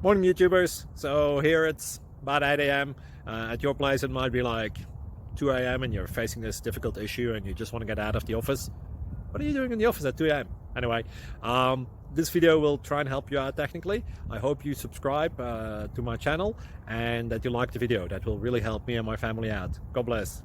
Morning YouTubers. So here it's about 8 a.m. At your place it might be like 2 a.m. and you're facing this difficult issue and you just want to get out of the office. What are you doing in the office at 2 a.m.? Anyway, this video will try and help you out technically. I hope you subscribe to my channel and that you like the video. That will really help me and my family out. God bless.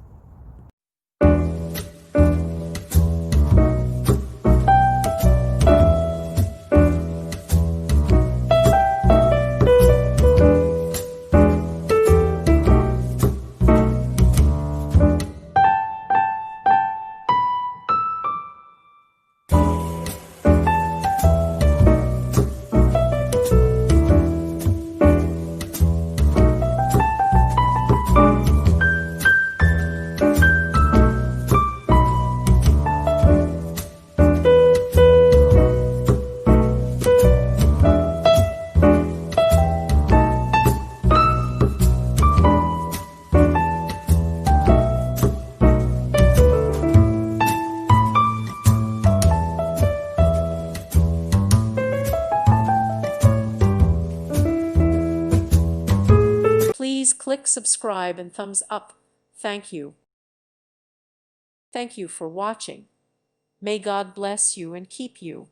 Please click subscribe and thumbs up. Thank you. Thank you for watching. May God bless you and keep you.